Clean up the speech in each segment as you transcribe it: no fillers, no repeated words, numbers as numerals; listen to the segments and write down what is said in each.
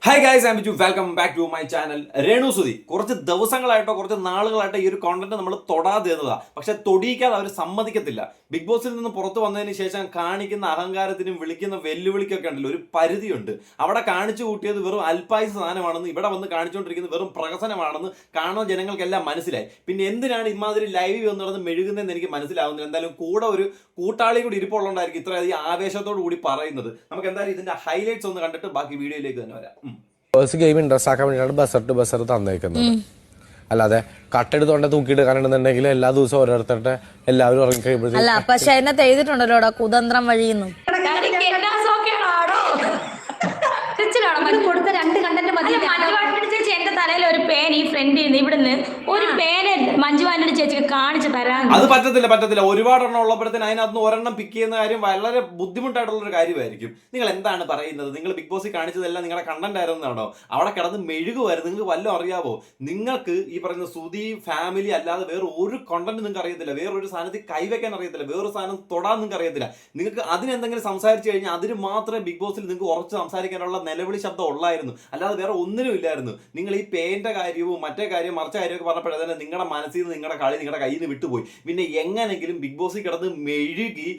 Hi guys, I'm Biju. Welcome back to my channel Renu Sudhi. കുറച്ച് ദിവസങ്ങളായിട്ടോ കുറച്ച് നാളുകളായിട്ടോ ഈ ഒരു കോണ്ടന്റ് നമ്മൾ തൊടാതെ ഇരുന്നതാ. പക്ഷെ തൊടിയിക്കാതെ അവർ സമ്മതിക്കത്തില്ല. ബിഗ് ബോസിൽ നിന്ന് പുറത്തു വന്നതിന് ശേഷം കാണിക്കുന്ന അഹങ്കാരത്തിനും വിളിക്കുന്ന വെല്ലുവിളിക്കൊക്കെ ഉണ്ടല്ലോ ഒരു പരിധിയുണ്ട്. അവിടെ കാണിച്ചു കൂട്ടിയത് വെറും അൽപായുസ സാധനമാണെന്ന്, ഇവിടെ വന്ന് കാണിച്ചുകൊണ്ടിരിക്കുന്നത് വെറും പ്രഹസനമാണെന്ന് കാണുന്ന ജനങ്ങൾക്കെല്ലാം മനസ്സിലായി. പിന്നെ എന്തിനാണ് ഇമാതിരി ലൈവ് വന്നിടന്ന് മെഴുകുന്നതെന്ന് എനിക്ക് മനസ്സിലാവുന്നില്ല. എന്തായാലും കൂടെ ഒരു കൂട്ടാളി കൂടി ഇരിപ്പുള്ളതുകൊണ്ടായിരിക്കും ഇത്രയധികം ആവേശത്തോടു കൂടി പറയുന്നത്. നമുക്ക് എന്തായാലും ഇതിന്റെ ഹൈലൈറ്റ്സ് ഒന്ന് കണ്ടിട്ട് ബാക്കി വീഡിയോയിലേക്ക് തന്നെ വരാം. ഗെയിം ഇൻട്രസ്റ്റ് ആക്കാൻ വേണ്ടിയാണ് ബസർ തന്നേക്കുന്നത്. അല്ലാതെ കട്ടെടുത്തോണ്ട് തൂക്കിയെടുക്കാനുണ്ടെന്നുണ്ടെങ്കിൽ എല്ലാ ദിവസവും ഓരോരുത്തരുടെ എല്ലാവരും ഇറങ്ങി കഴിയുമ്പോഴത്തേക്കും അല്ല, പക്ഷെ അതിനകത്ത് എഴുതിയിട്ടുണ്ടല്ലോ കുതന്ത്രം വഴിയുന്നു. കൊടുത്ത രണ്ട് കണ്ടന്റ് മതി. ചേച്ചി എന്റെ തലയിൽ ഒരു പേൻ ഈ ഫ്രണ്ട് ഇവിടുന്ന് ഒരു പേന മഞ്ജുവാനോട് ചേച്ചിക്ക് കാണിച്ചു തരാൻ അത് പറ്റത്തില്ല. ഒരുപാടെണ്ണം ഉള്ളപ്പോഴത്തേന് അതിനകത്ത് ഒരെണ്ണം പിക്ക് ചെയ്യുന്ന കാര്യം വളരെ ബുദ്ധിമുട്ടായിട്ടുള്ള ഒരു കാര്യമായിരിക്കും. നിങ്ങൾ എന്താണ് പറയുന്നത്? നിങ്ങൾ ബിഗ് ബോസിൽ കാണിച്ചതെല്ലാം നിങ്ങളുടെ കണ്ടന്റ് ആയിരുന്നാണോ? അവിടെ കിടന്ന് മെഴുകുമായിരുന്നു. നിങ്ങൾക്ക് വല്ലതും അറിയാവോ? നിങ്ങൾക്ക് ഈ പറയുന്ന സുധി ഫാമിലി അല്ലാതെ വേറെ ഒരു കണ്ടന്റ് നിങ്ങൾക്ക് അറിയത്തില്ല. വേറൊരു സാധനത്തിൽ കൈവയ്ക്കാൻ അറിയത്തില്ല. വേറൊരു സാധനം തൊടാൻ നിങ്ങൾക്ക് അറിയത്തില്ല. നിങ്ങൾക്ക് അതിനെന്തെങ്കിലും സംസാരിച്ചു കഴിഞ്ഞാൽ അതിന് മാത്രമേ ബിഗ് ബോസിൽ നിങ്ങൾക്ക് ഉറച്ച് സംസാരിക്കാനുള്ള നിലവിളി ശബ്ദം ഉള്ളായിരുന്നു. അല്ലാതെ വേറെ ഒന്നിനും ഇല്ലായിരുന്നു. നിങ്ങൾ ഈ പേന്റെ കാര്യവും മറ്റേ കാര്യം മറിച്ച കാര്യമൊക്കെ പറഞ്ഞപ്പോഴത്തന്നെ നിങ്ങളുടെ മനസ്സിൽ നിന്ന് നിങ്ങളുടെ കളി നിങ്ങളുടെ കയ്യിൽ നിന്ന് വിട്ടുപോയി. പിന്നെ എങ്ങനെങ്കിലും ബിഗ് ബോസിൽ കിടന്ന് മെഴുകി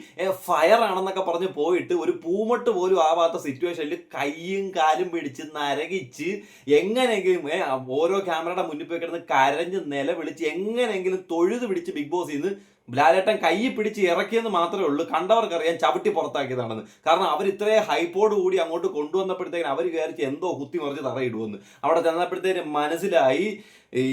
ഫയർ ആണെന്നൊക്കെ പറഞ്ഞ് പോയിട്ട് ഒരു പൂമട്ട് പോലും ആവാത്ത സിറ്റുവേഷനിൽ കൈയും കാലും പിടിച്ച് നരകിച്ച് എങ്ങനെയെങ്കിലും ഓരോ ക്യാമറയുടെ മുന്നിൽ പോയി കിടന്ന് കരഞ്ഞ് നിലവിളിച്ച് എങ്ങനെയെങ്കിലും തൊഴുത് പിടിച്ച് ബിഗ് ബോസിൽ നിന്ന് ലാലേട്ടൻ കൈ പിടിച്ച് ഇറക്കിയെന്ന് മാത്രമേ ഉള്ളൂ. കണ്ടവർക്കറിയാൻ ചവിട്ടി പുറത്താക്കിയതാണെന്ന്. കാരണം അവർ ഇത്രയും ഹൈപ്പോട് കൂടി അങ്ങോട്ട് കൊണ്ടുവന്നപ്പോഴത്തേക്കും അവർ വിചാരിച്ച് എന്തോ കുത്തി മറിച്ച് തറയിടുമെന്ന്. അവിടെ ചെന്നപ്പോഴത്തേക്കും മനസ്സിലായി ഈ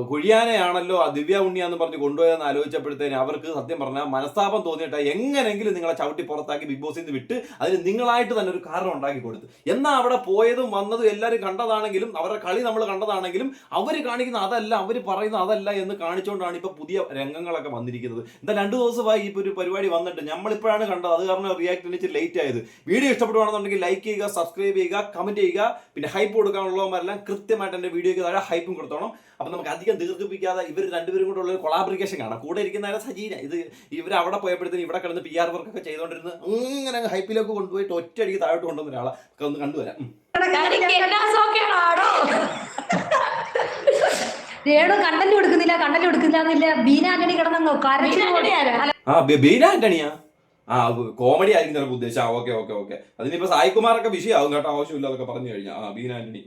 കുഴിയാനെയാണല്ലോ ദിവ്യ ഉണ്ണിയാന്ന് പറഞ്ഞ് കൊണ്ടുപോയെന്ന് ആലോചിച്ചപ്പോഴത്തേന് അവർക്ക് സത്യം പറഞ്ഞാൽ മനസ്താപം തോന്നിയിട്ട് എങ്ങനെങ്കിലും നിങ്ങളെ ചവിട്ടി പുറത്താക്കി ബിഗ് ബോസിൽ നിന്ന് വിട്ട് അതിന് നിങ്ങളായിട്ട് തന്നെ ഒരു കാരണം ഉണ്ടാക്കി കൊടുത്തു. എന്നാൽ അവിടെ പോയതും വന്നതും എല്ലാവരും കണ്ടതാണെങ്കിലും അവരുടെ കളി നമ്മൾ കണ്ടതാണെങ്കിലും അവർ കാണിക്കുന്ന അതല്ല, അവർ പറയുന്ന അതല്ല എന്ന് കാണിച്ചുകൊണ്ടാണ് ഇപ്പോൾ പുതിയ രംഗങ്ങളൊക്കെ വന്നിരിക്കുന്നത്. എന്താ 2 ദിവസമായി ഇപ്പോൾ ഒരു പരിപാടി വന്നിട്ട് നമ്മളിപ്പോഴാണ് കണ്ടത്. അത് കാരണം റിയാക്ട് വെച്ച് ലേറ്റ് ആയത്. വീഡിയോ ഇഷ്ടപ്പെടുവാണെന്നുണ്ടെങ്കിൽ ലൈക്ക് ചെയ്യുക, സബ്സ്ക്രൈബ് ചെയ്യുക, കമന്റ് ചെയ്യുക. പിന്നെ ഹൈപ്പ് കൊടുക്കാനുള്ളവരെല്ലാം കൃത്യമായിട്ട് എൻ്റെ വീഡിയോയ്ക്ക് താഴെ ഹൈപ്പും കൊടുത്തോണം. അപ്പൊ നമുക്ക് അധികം ദീർഘിപ്പിക്കാതെ ഇവർ രണ്ടുപേരും കൂടെ ഉള്ള ഒരു കൊളാബറിക്കേഷൻ കാണാം. കൂടെ ഇരിക്കുന്ന സജീന ഇവർ അവിടെ പോയപ്പോഴത്തേനും ഇവിടെ കിടന്ന് PR വർക്കൊക്കെ ചെയ്തുകൊണ്ടിരുന്ന് ഇങ്ങനെ ഹൈപ്പിലേക്ക് കൊണ്ടുപോയിട്ട് ഒറ്റയടിക്ക് താഴോട്ട് കൊണ്ടുവന്ന ഒരാളെ ഒന്ന് കണ്ടുവരാം. രേണു കണ്ടന്റ് കൊടുക്കുന്നില്ല ബീന ആന്റണി കിടന്നോ ബീന ആന്റണിയാ? കോമഡി ആയിരിക്കും ചിലപ്പോൾ ഉദ്ദേശം. ഓക്കെ അതിനിപ്പോ സായികുമാറൊക്കെ വിഷയമാവും കേട്ടോ, ആവശ്യമില്ല അതൊക്കെ പറഞ്ഞു കഴിഞ്ഞാൽ. ബീന ആന്റണി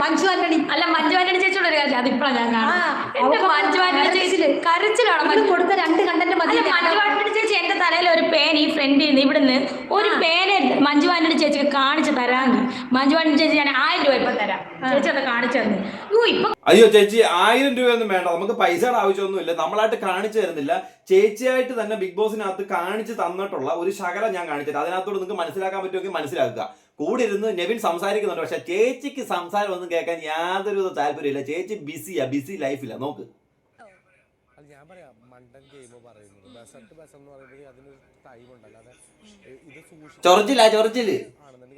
മഞ്ജു ആന്റണി അല്ല, മഞ്ജു ആന്റണി ചേച്ചിയുടെ ഒരു കാര്യം അതിപ്പോഴാണ് ഞാൻ കാണാം. മഞ്ജു ആന്റണി ചേച്ചി കരച്ചിലാണ്. കൊടുത്ത രണ്ട് കണ്ടന്റ് മതി. മഞ്ജു ആന്റണി ചേച്ചി എന്റെ തലയിൽ ഒരു പേൻ ഈ ഫ്രണ്ട് ഇവിടുന്ന് ഒരു പേന മഞ്ജു ആന്റണി ചേച്ചിക്ക് കാണിച്ചു തരാന്ന്. മഞ്ജു ആന്റണി ചേച്ചി ഞാൻ 1000 രൂപ ഇപ്പൊ തരാം. ചേച്ചി അത് കാണിച്ചു തന്നു. അയ്യോ ചേച്ചി, 1000 രൂപയൊന്നും വേണ്ട. നമുക്ക് പൈസയുടെ ആവശ്യമൊന്നുമില്ല. നമ്മളായിട്ട് കാണിച്ചു തരുന്നില്ല. ചേച്ചിയായിട്ട് തന്നെ ബിഗ് ബോസിനകത്ത് കാണിച്ച് തന്നിട്ടുള്ള ഒരു ശകലം ഞാൻ കാണിച്ചിട്ട് അതിനകത്തോട് നിങ്ങൾക്ക് മനസ്സിലാക്കാൻ പറ്റുമെങ്കിൽ മനസ്സിലാക്കുക. കൂടെ ഇരുന്ന് നെവിൻ സംസാരിക്കുന്നുണ്ട്. പക്ഷെ ചേച്ചിക്ക് സംസാരം ഒന്നും കേൾക്കാൻ യാതൊരു താല്പര്യമില്ല. ചേച്ചി ബിസി ലൈഫില്ല. നോക്ക്. ഞാൻ പറയാം, മണ്ടൻ ഗെയിം പറയുന്നത് ബസ് എന്ന് പറയുമ്പോൾ അതിനൊരു ടൈം ഉണ്ടല്ലോ. ചൊറിച്ചില്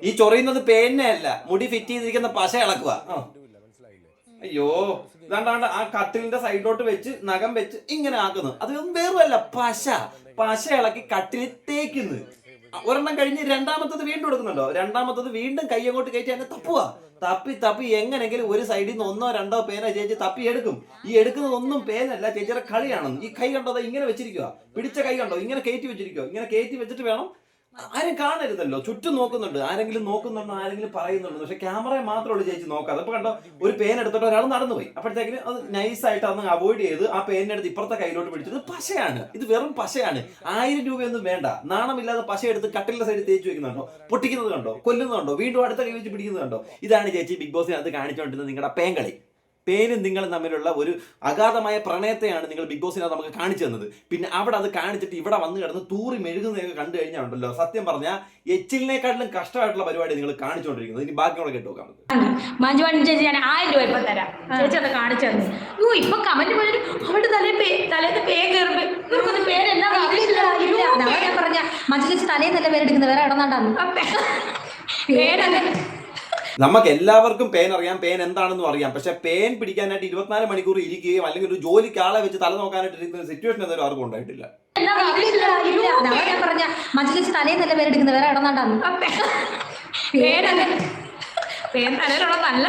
ഈ ചൊറിയുന്നത് പേനയല്ല, മുടി ഫിറ്റ് ചെയ്തിരിക്കുന്ന പശ ഇളക്കുക. അയ്യോ, ഇതാണ്ടാണ്ട് ആ കട്ടിലിന്റെ സൈഡിലോട്ട് വെച്ച് നഖം വെച്ച് ഇങ്ങനെ ആക്കുന്നു. അതൊന്നും വേറുമല്ല, പശ ഇളക്കി കട്ടിലിൽ തേക്കുന്നു. ഒരെണ്ണം കഴിഞ്ഞ് രണ്ടാമത്തത് വീണ്ടും എടുക്കുന്നുണ്ടോ? രണ്ടാമത്തത് വീണ്ടും കൈ അങ്ങോട്ട് കയറ്റി അങ്ങ് തപ്പി എങ്ങനെങ്കിലും ഒരു സൈഡിൽ നിന്ന് 1 or 2 പേന ചേച്ചി തപ്പി എടുക്കും. ഈ എടുക്കുന്നത് ഒന്നും പേനല്ല, ചേച്ചിയുടെ കളിയാണെന്ന്. ഈ കൈ കണ്ടോ ഇങ്ങനെ വെച്ചിരിക്കുക, പിടിച്ച കൈ കണ്ടോ ഇങ്ങനെ കയറ്റി വെച്ചിരിക്കുക. ഇങ്ങനെ കയറ്റി വെച്ചിട്ട് വേണം, ആരും കാണരുതല്ലോ. ചുറ്റും നോക്കുന്നുണ്ട്, ആരെങ്കിലും നോക്കുന്നുണ്ടോ, ആരെങ്കിലും പറയുന്നുണ്ടോ. പക്ഷെ ക്യാമറയെ മാത്രമേ ചേച്ചി നോക്കാതെ. അപ്പൊ കണ്ടോ, ഒരു പേൻ എടുത്തിട്ട് ഒരാൾ നടന്നുപോയി. അപ്പോഴത്തേക്കിന് അത് നൈസായിട്ട് അന്ന് അവോയ്ഡ് ചെയ്ത് ആ പേനെടുത്ത് ഇപ്പുറത്തെ കയ്യിലോട്ട് പിടിച്ചത് പശയാണ്. ഇത് വെറും പശയാണ്. 1000 രൂപയൊന്നും വേണ്ട. നാണമില്ലാതെ പശ എടുത്ത് കട്ടിലിന്റെ സൈഡിൽ തേച്ച് വെക്കുന്നുണ്ടോ, പൊട്ടിക്കുന്നത് കണ്ടോ, കൊല്ലുന്നുണ്ടോ, വീണ്ടും അടുത്ത കൈ വെച്ച് പിടിക്കുന്നത് കണ്ടോ. ഇതാണ് ചേച്ചി ബിഗ് ബോസിനകത്ത് കാണിച്ചുകൊണ്ടിരുന്നത് നിങ്ങളുടെ പേങ്കളി. പേനും നിങ്ങളും തമ്മിലുള്ള ഒരു അഗാധമായ പ്രണയത്തെയാണ് നിങ്ങൾ ബിഗ് ബോസിനകത്ത് നമുക്ക് കാണിച്ചു തന്നത്. പിന്നെ അവിടെ അത് കാണിച്ചിട്ട് ഇവിടെ വന്ന് കിടന്ന് തൂറി മെഴുകുന്നതൊക്കെ കണ്ടു കഴിഞ്ഞാൽ ഉണ്ടല്ലോ, സത്യം പറഞ്ഞാൽ എച്ചിലിനെക്കാട്ടിലും കഷ്ടമായിട്ടുള്ള പരിപാടി നിങ്ങൾ കാണിച്ചുകൊണ്ടിരിക്കുന്നത്. ഇനി ബാക്കിയുള്ള കേട്ട് നോക്കാം. മഞ്ജു ആന്റണി ചേച്ചി ഞാൻ 1000 രൂപ ഇപ്പൊ തരാം. ചേച്ചി അത് കാണിച്ചു തന്നു. ഇപ്പൊ കമന്റ് പോലും അവരുടെ തലേന്ന് പേ കയറുമ്പോ പേരെന്നാ പറഞ്ഞ മഞ്ജു ചേച്ചി തലേന്ന് നല്ല പേരെടുക്കുന്നത് വേറെ ഇടന്നാണ്ടാന്ന് പേരല്ലേ. നമുക്ക് എല്ലാവർക്കും പേൻ അറിയാം, പേൻ എന്താണെന്നും അറിയാം. പക്ഷെ പേൻ പിടിക്കാനായിട്ട് 24 മണിക്കൂർ ഇരിക്കുകയും അല്ലെങ്കിൽ ഒരു ജോലിക്ക് ആളെ വെച്ച് തല നോക്കാനായിട്ട് ഇരിക്കുന്ന സിറ്റുവേഷൻ എന്തായാലും ആർക്കും ഉണ്ടായിട്ടില്ല. ഞാൻ പറഞ്ഞ മജ്ലിസ് തലേന്നല്ല പേരെടുക്കുന്നത്, വേറെ ഇടന്നാണ്ടാന്ന്. തലയിലുള്ള നല്ല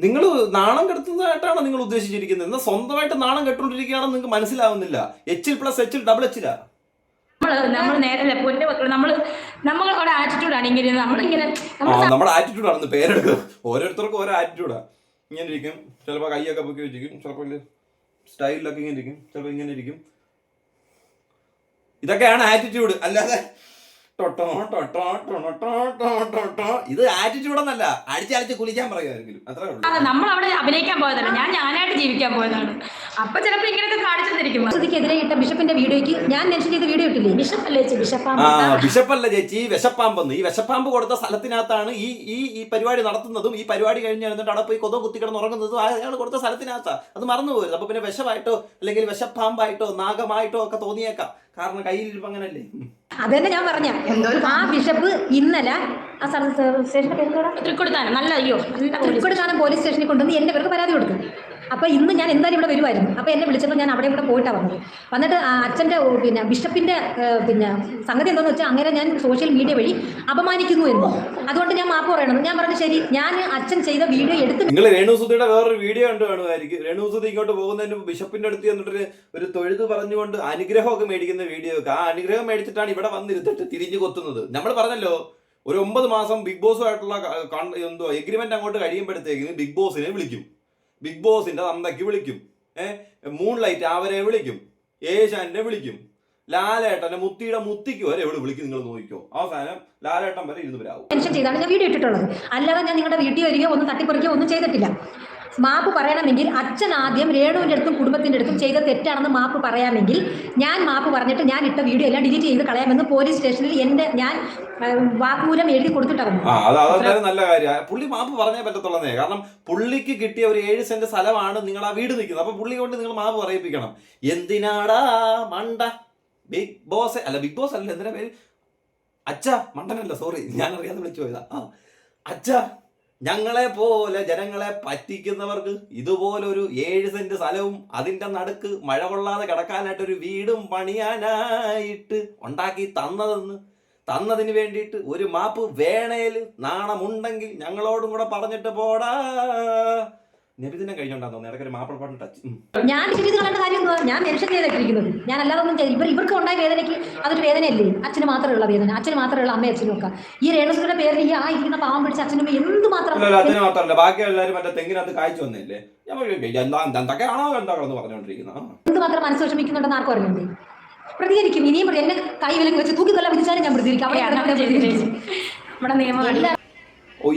നിങ്ങൾ നാണം കെടുത്തുന്നതായിട്ടാണ് നിങ്ങൾ ഉദ്ദേശിച്ചിരിക്കുന്നത്. എന്നാൽ സ്വന്തമായിട്ട് നാണം കെട്ടുകൊണ്ടിരിക്കുകയാണെന്ന് നിങ്ങൾക്ക് മനസ്സിലാവുന്നില്ല. HL+H നമ്മൾ നേരല്ല പൊന്നു മക്കള് നമ്മളോட ആറ്റിറ്റ്യൂഡാണ് ഇങ്ങനെ നമ്മളിങ്ങനെ നമ്മുടെ ആറ്റിറ്റ്യൂഡാണെന്ന് പേരെടുക്കുക. ഓരോരുത്തർക്കും ഓരോ ആറ്റിറ്റ്യൂഡാ. ഇങ്ങനെ ഇരിക്കും, ചിലപ്പോൾ കൈയൊക്കെ പൊക്കി വെച്ചിരിക്കും, ചിലപ്പോൾ സ്റ്റൈലിലൊക്കെ ഇങ്ങനെ ഇരിക്കും, ചിലപ്പോൾ ഇങ്ങനെ ഇരിക്കും. ഇതൊക്കെയാണ് ആറ്റിറ്റ്യൂഡ്. അല്ലാതെ ഇത് ആറ്റിറ്റ്യൂഡ് എന്നല്ല, അടിച്ചടിച്ച് കുലിക്കാൻ പറയുമായിരിക്കും. അത്രേ ഉള്ളൂ. നമ്മൾ അവിടെ അഭിനയിക്കാൻ പോയതല്ല, ഞാനായിട്ട് ജീവിക്കാൻ പോയതാണ്. അപ്പൊ ചിലപ്പോ ഇങ്ങനെയൊക്കെ കാണിച്ചെന്നിരിക്കും. എതിരെ ഇട്ട ബിഷപ്പിന്റെ വീഡിയോയ്ക്ക് ഞാൻ മെൻഷൻ ചെയ്ത വീഡിയോ ഇട്ടില്ലേ? ബിഷപ്പല്ലേ ചേച്ചി? ബിഷപ്പല്ല ചേച്ചി, വിശപ്പാമ്പെന്ന്. ഈ വിശപ്പാമ്പ് കൊടുത്ത സ്ഥലത്തിനകത്താണ് ഈ പരിപാടി നടത്തുന്നതും ഈ പരിപാടി കഴിഞ്ഞ് എന്നിട്ട് അവിടെ പോയി കൊതോ കുത്തി കിടന്ന് ഉറങ്ങുന്നതും അയാൾ കൊടുത്ത സ്ഥലത്തിനകത്താ. അത് മറന്നു പോരുത്. അപ്പൊ പിന്നെ വിശപ്പായിട്ടോ അല്ലെങ്കിൽ വിശപ്പാമ്പായിട്ടോ നാഗമായിട്ടോ ഒക്കെ തോന്നിയേക്കാം. കാരണം കയ്യിലിരിപ്പ് അങ്ങനല്ലേ. അതന്നെ ഞാൻ പറഞ്ഞ ആ ബിഷപ്പ് ഇന്നലെ ആ സ്റ്റേഷന്റെ പേര് തൃക്കൊടുത്താനം നല്ല തൃക്കൊടുത്താനം പോലീസ് സ്റ്റേഷനിൽ കൊണ്ടുവന്ന് എൻ്റെ പേർക്ക് പരാതി കൊടുക്കും. അപ്പോൾ ഇന്ന് ഞാൻ എന്തായാലും ഇവിടെ വരുമായിരുന്നു. അപ്പോൾ എന്നെ വിളിച്ചപ്പോൾ ഞാൻ അവിടെ ഇവിടെ പോയിട്ടാണ് വന്നത്. വന്നിട്ട് അച്ഛൻ്റെ ബിഷപ്പിൻ്റെ സംഗതി എന്താണെന്ന് വെച്ചാൽ അങ്ങനെ ഞാൻ സോഷ്യൽ മീഡിയ വഴി അപമാനിക്കുന്നു എന്ന്. അതുകൊണ്ട് ഞാൻ മാപ്പ് പറയണം. ഞാൻ പറഞ്ഞു ശരി, ഞാൻ അച്ഛൻ ചെയ്ത വീഡിയോ എടുത്ത്. നിങ്ങൾ രേണുസുധിയുടെ വേറൊരു വീഡിയോ കണ്ടു കാണുമായിരിക്കും. രേണുസുധി ഇങ്ങോട്ട് പോകുന്നതിന് ബിഷപ്പിന്റെ അടുത്ത് എന്നിട്ട് ഒരു തൊഴുത് പറഞ്ഞുകൊണ്ട് അനുഗ്രഹമൊക്കെ മേടിക്കുന്ന വീഡിയോ ഒക്കെ. ആ അനുഗ്രഹം മേടിച്ചിട്ടാണ് ഇവിടെ വന്നിരുത്തിട്ട് തിരിഞ്ഞു കൊത്തുന്നത്. നമ്മൾ പറഞ്ഞല്ലോ, ഒരു 9 മാസം ബിഗ് ബോസുമായിട്ടുള്ള എഗ്രിമെന്റ് അങ്ങോട്ട് കഴിയുമ്പോഴത്തേക്ക് ബിഗ് ബോസിനെ വിളിക്കും, ബിഗ് ബോസിന്റെ തന്തയ്ക്ക് വിളിക്കും, മൂൺലൈറ്റ് അവരെ വിളിക്കും, ഏഷ്യാനെ വിളിക്കും, ലാലേട്ടനെ മുത്തിക്ക് വരെ എവിടെ വിളിക്കും. നിങ്ങൾ നോക്കിക്കോ, അവസാനം ലാലേട്ടൻ വരെ ഇരുന്ന് വരാവും. ടെൻഷൻ ചെയ്താണ് ഞാൻ വീഡിയോ ഇട്ടിട്ടുള്ളത്. അല്ലാതെ ഞാൻ നിങ്ങളുടെ വീട്ടിൽ വരികയോ ഒന്നും തട്ടിപ്പറിക്കുകയോ ഒന്നും ചെയ്തിട്ടില്ല. മാപ്പ് പറയണമെങ്കിൽ അച്ഛൻ ആദ്യം രേണുവിൻ്റെ അടുത്തും കുടുംബത്തിൻ്റെ അടുത്തും ചെയ്ത തെറ്റാണെന്ന് മാപ്പ് പറയാമെങ്കിൽ ഞാൻ മാപ്പ് പറഞ്ഞിട്ട് ഞാൻ ഇട്ട വീഡിയോ എല്ലാം ഡിലീറ്റ് ചെയ്ത് കളയാമെന്ന് പോലീസ് സ്റ്റേഷനിൽ ഞാൻ വാഗ്മൂലം എഴുതി കൊടുത്തിട്ടാണ്. അതെന്തായാലും നല്ല കാര്യമാണ്. പുള്ളി മാപ്പ് പറഞ്ഞേ പറ്റത്തുള്ളതേ. കാരണം പുള്ളിക്ക് കിട്ടിയ ഒരു 7 സെന്റ് സ്ഥലമാണ് നിങ്ങൾ ആ വീട് നിൽക്കുന്നത്. അപ്പൊ പുള്ളി കൊണ്ട് നിങ്ങൾ മാപ്പ് പറയിപ്പിക്കണം. എന്തിനാടാ മണ്ട ബിഗ് ബോസ് അല്ല, ബിഗ് ബോസ് അല്ല, എന്തിനാ പേര്? അച്ഛാ മണ്ടനല്ല, സോറി, ഞാൻ അറിയാതെ വിളിച്ചു പോയതാ. അച്ഛാ, ഞങ്ങളെ പോലെ ജനങ്ങളെ പറ്റിക്കുന്നവർക്ക് ഇതുപോലൊരു 7 സെന്റ് സ്ഥലവും അതിൻ്റെ നടുക്ക് മഴ കൊള്ളാതെ കിടക്കാനായിട്ടൊരു വീടും പണിയാനായിട്ട് ഉണ്ടാക്കി തന്നതിന് വേണ്ടിയിട്ട് ഒരു മാപ്പ് വേണേൽ നാണമുണ്ടെങ്കിൽ ഞങ്ങളോടും കൂടെ പറഞ്ഞിട്ട് പോടാ. നബിദിനം കഴിഞ്ഞോണ്ടാന്ന് തോന്നുന്നു ഇടയ്ക്കൊരു മാപ്പിളപ്പാട്ട് ടച്ച്. ഞാൻ ചെയ്ത് കളയേണ്ട കാര്യം ഞാൻ മെൻഷൻ ചെയ്തിട്ടിരിക്കുന്നത്. ഞാൻ അല്ലാതെ ഒന്നും ഇവർക്ക് ഉണ്ടായ വേദനയ്ക്ക് അതൊരു വേദനയല്ലേ? അച്ഛന് മാത്രമുള്ള വേദന, അച്ഛന് മാത്രമുള്ള അമ്മയും അച്ഛനും ഒക്കെ. ഈ രേണുസുയുടെ പേരിൽ ഈ ഇരിക്കുന്ന പാവം പിടിച്ച അച്ഛനും എന്ത് മാത്രം. അച്ഛന് മാത്രമല്ല, ബാക്കി എല്ലാവരും മറ്റേ തെങ്ങിനകത്ത് കായ്ച്ചു വന്നില്ലേ? എന്തൊക്കെയാണോ എന്താണെന്ന് പറഞ്ഞുകൊണ്ടിരിക്കുന്നത്. എന്തുമാത്രം മനസ്സ് വിഷമിക്കുന്നുണ്ടെന്ന് ആർക്കും അറിയുന്നുണ്ട്. പ്രതികരിക്കും. ഇനിയും എന്നെ കൈ വിലക്ക് വെച്ച് തൂക്കിക്കൊല്ലാൻ വിധിച്ചാലും ഞാൻ പ്രതികരിക്കും. നമ്മുടെ നിയമം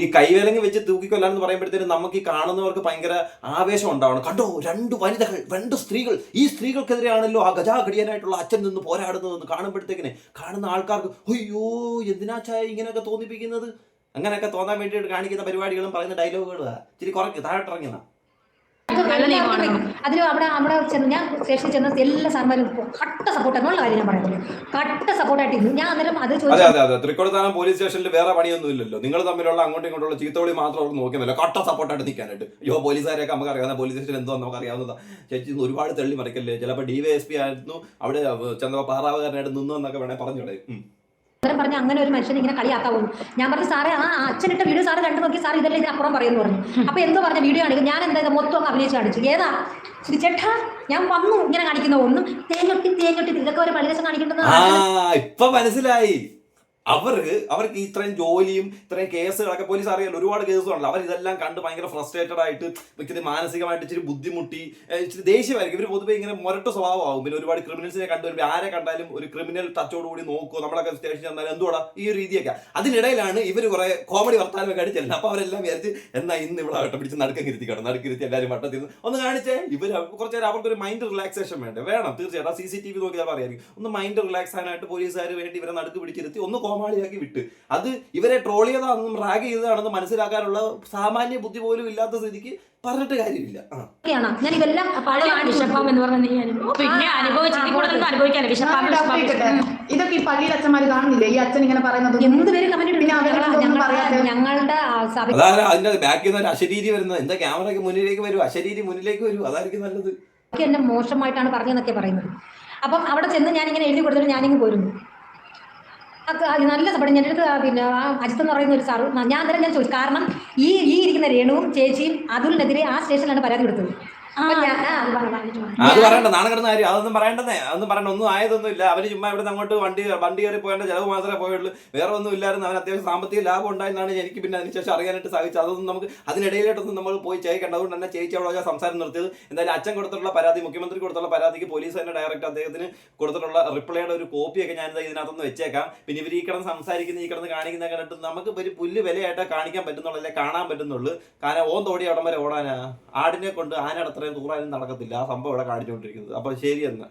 ഈ കൈവേലങ്ങ് വെച്ച് തൂക്കിക്കൊല്ലാന്ന് പറയുമ്പോഴത്തേനും നമുക്ക് ഈ കാണുന്നവർക്ക് ഭയങ്കര ആവേശം ഉണ്ടാവണം. കണ്ടോ, 2 വനിതകൾ, 2 സ്ത്രീകൾ, ഈ സ്ത്രീകൾക്കെതിരെയാണല്ലോ ആ ഗജാഗടിയനായിട്ടുള്ള അച്ഛൻ നിന്ന് പോരാടുന്നതെന്ന് കാണുമ്പോഴത്തേക്കിനെ കാണുന്ന ആൾക്കാർക്ക് അയ്യോ എന്തിനാച്ചായ ഇങ്ങനെയൊക്കെ തോന്നിപ്പിക്കുന്നത്, അങ്ങനെയൊക്കെ തോന്നാൻ വേണ്ടിയിട്ട് കാണിക്കുന്ന പരിപാടികളും പറയുന്ന ഡയലോഗുകളാ. ഇച്ചിരി കുറയ്ക്ക്, താഴോട്ടിറങ്ങിയതാ. അതിലും അവിടെ ചെന്ന് ഞാൻ സ്റ്റേഷനിൽ ചെന്ന എല്ലാ സാർമാരും കട്ട സപ്പോർട്ടാണ് കാര്യം ഞാൻ പറയുന്നത്. കട്ട സപ്പോർട്ടായിട്ടിരുന്നു. ഞാൻ അന്നേരം അത് അതെ തൃക്കൊടുത്താനം പോലീസ് സ്റ്റേഷനിൽ വേറെ പണിയൊന്നും ഇല്ലല്ലോ. നിങ്ങൾ തമ്മിലുള്ള അങ്ങോട്ടും ഇങ്ങോട്ടുള്ള ചീത്തോളി മാത്രം അവർക്ക് നോക്കിയല്ലോ, കട്ട സപ്പോർട്ടായിട്ട് നിൽക്കാനായിട്ട്. അയ്യോ പോലീസുകാരെയൊക്കെ നമുക്ക് അറിയാവുന്ന, പോലീസ് സ്റ്റേഷൻ എന്തോ നമുക്ക് അറിയാവുന്നതാ. ചേച്ചി ഒരുപാട് തള്ളി മറിക്കല്ലേ, ചിലപ്പോൾ DYSP ആയിരുന്നു അവിടെ ചെന്നപ്പോൾ പാറാവുകാരനായിട്ട് നിന്നു എന്നൊക്കെ വേണേൽ പറഞ്ഞോടെ. പറഞ്ഞ അങ്ങനെ ഒരു മനുഷ്യൻ ഇങ്ങനെ കളിയാക്കാവുന്നു. ഞാൻ പറഞ്ഞു സാറേ ആ അച്ഛനിട്ട വീഡിയോ സാറ് കണ്ടു നോക്കി, സാർ ഇതെല്ലാം ഇതിനപ്പുറം പറയുന്നു പറഞ്ഞു. അപ്പൊ എന്തോ പറഞ്ഞ വീഡിയോ കാണിക്കും. ഞാൻ എന്താ മൊത്തം അഭിനയിച്ച് കാണിച്ചു. ഏതാ ചേട്ടാ ഞാൻ വന്നു ഇങ്ങനെ കാണിക്കുന്ന ഒന്നും തേങ്ങൊട്ടി ഇതൊക്കെ ഒരു പള്ളിദേശം കാണിക്കേണ്ടത്. ഇപ്പൊ മനസ്സിലായി. അവർക്ക് ഇത്രയും ജോലിയും ഇത്രയും കേസുകളൊക്കെ പോലീസ് അറിയാലോ, ഒരുപാട് കേസുകളല്ലോ. അവർ ഇതെല്ലാം കണ്ട് ഭയങ്കര ഫ്രസ്ട്രേറ്റഡ് ആയിട്ട് ഇച്ചിരി മാനസികമായിട്ട് ഇച്ചിരി ബുദ്ധിമുട്ടി ഇച്ചിരി ദേഷ്യമായിരിക്കും. ഇവർ പൊതുവെ ഇങ്ങനെ മുരട്ട് സ്വഭാവമാകും. പിന്നെ ഒരുപാട് ക്രിമിനൽസിനെ കണ്ടുവരുമ്പോൾ ആരെ കണ്ടാലും ഒരു ക്രിമിനൽ ടച്ചോടുകൂടി നോക്കുമോ, നമ്മളൊക്കെ സ്റ്റേഷനിൽ ചെന്നാലും എന്തുവാടാ ഈ ഒരു രീതിയൊക്കെ. അതിനിടയിലാണ് ഇവർ കുറെ കോമഡി വർത്താനമൊക്കെ അടിച്ചെല്ലാം. അപ്പോൾ അവരെല്ലാം വിചാരിച്ച് എന്നാ ഇന്ന് ഇവിടെ വട്ടം പിടിച്ച് നടുക്കിരുത്തി എല്ലാവരും വട്ടത്തിൽ ഒന്ന് കാണിച്ചേ. ഇവർ കുറച്ച് നേരം അവർക്കൊരു മൈൻഡ് റിലാക്സേഷൻ വേണം. തീർച്ചയായിട്ടും CCTV നോക്കിയാൽ പറയായിരിക്കും. ഒന്ന് മൈൻഡ് റിലാക്സ് ആകാനായിട്ട് പോലീസുകാർ വേണ്ടി ഇവരെ നടുക്ക് പിടിച്ചിരുത്തി ഒന്ന് കോമാളിയാക്കി വിട്ട്. അത് ഇവരെ ട്രോൾ ചെയ്തതാണെന്നും റാഗ് ചെയ്തതാണെന്ന് മനസ്സിലാക്കാനുള്ള സാമാന്യ ബുദ്ധി പോലും ഇല്ലാത്ത സ്ഥിതിക്ക് പറഞ്ഞിട്ട് കാര്യമില്ല. ഞാൻ ഇതെല്ലാം ഇതൊക്കെ ഈ പള്ളിയിൽ അച്ഛന്മാർ കാണുന്നില്ലേ? ഈ അച്ഛൻ ഇങ്ങനെ പറയുന്നത് എന്തുപേര് ഞങ്ങളുടെ അതാണ് അതിന്റെ ബാക്കിൽ നിന്ന് അശരീരി വരുന്നത്. എന്താ ക്യാമറയ്ക്ക് മുന്നിലേക്ക് വരും, അശരീരി മുന്നിലേക്ക് വരും, അതായിരിക്കും നല്ലത്. എന്നെ മോശമായിട്ടാണ് പറഞ്ഞതെന്നൊക്കെ പറയുന്നത്. അപ്പം അവിടെ ചെന്ന് ഞാനിങ്ങനെ എഴുതി കൊടുത്തിട്ട് ഞാനിങ്ങ് പോരുന്നു. നല്ല സപ്പോർട്ട് എൻ്റെ അടുത്ത് പിന്നെ ആ അജിത്ത് എന്ന് പറയുന്ന ഒരു സാറ് ഞാൻ അന്നേരം ഞാൻ ചോദിച്ചു. കാരണം ഈ ഇരിക്കുന്ന രേണുവും ചേച്ചിയും അതുലിനെതിരെ ആ സ്റ്റേഷനിലാണ് പരാതി കൊടുത്തത്. അപ്പൊ അത് പറയണ്ട, നാളെ കിടന്ന കാര്യം അതൊന്നും പറയണ്ടേ, അതൊന്നും പറയണ്ട. ഒന്നും ആയതൊന്നും ഇല്ല. അവര് ചുമ്മാ ഇവിടെ അങ്ങോട്ട് വണ്ടി കയറി പോയതിന്റെ ചെലവ് മാത്രമേ പോയുള്ളൂ, വേറെ ഒന്നും ഇല്ലായിരുന്നു. അവന് അത്യാവശ്യം സാമ്പത്തിക ലാഭം ഉണ്ടായെന്നാണ് എനിക്ക് പിന്നെ അതിനുശേഷം അറിയാനായിട്ട് സാധിച്ചത്. അതൊന്നും നമുക്ക് അതിനിടയിലായിട്ടൊന്നും നമ്മൾ പോയി ചെയ്യേണ്ട. അതുകൊണ്ട് തന്നെ ചേച്ചി അവിടെ സംസാരം നിർത്തിയത്. എന്തായാലും അച്ഛൻ കൊടുത്തിട്ടുള്ള പരാതി, മുഖ്യമന്ത്രി കൊടുത്തുള്ള പരാതിക്ക് പോലീസ് തന്നെ ഡയറക്റ്റ് അദ്ദേഹത്തിന് കൊടുത്തിട്ടുള്ള റിപ്ലൈയുടെ ഒരു കോപ്പിയൊക്കെ ഞാൻ ഇതിനകത്തൊന്ന് വെച്ചേക്കാം. പിന്നെ ഇവർ ഈ കിടന്ന് സംസാരിക്കുന്ന, ഈ കിടന്ന് കാണിക്കുന്ന കണ്ടിട്ട് നമുക്ക് ഒരു പുല്ല് വിലയായിട്ട് കാണിക്കാൻ പറ്റുന്നുള്ളൂ, അല്ലെ കാണാൻ പറ്റുന്നുള്ളൂ. കാരണം ഓൻ തോടി അവിടം വരെ ഓടാനാ, ആടിനെ കൊണ്ട് ആനയുടെ അത്രയും ദൂരം നടക്കത്തില്ല. ആ സംഭവം ഇവിടെ കാണിച്ചുകൊണ്ടിരിക്കുന്നത്. അപ്പോൾ ശരി എന്ന്.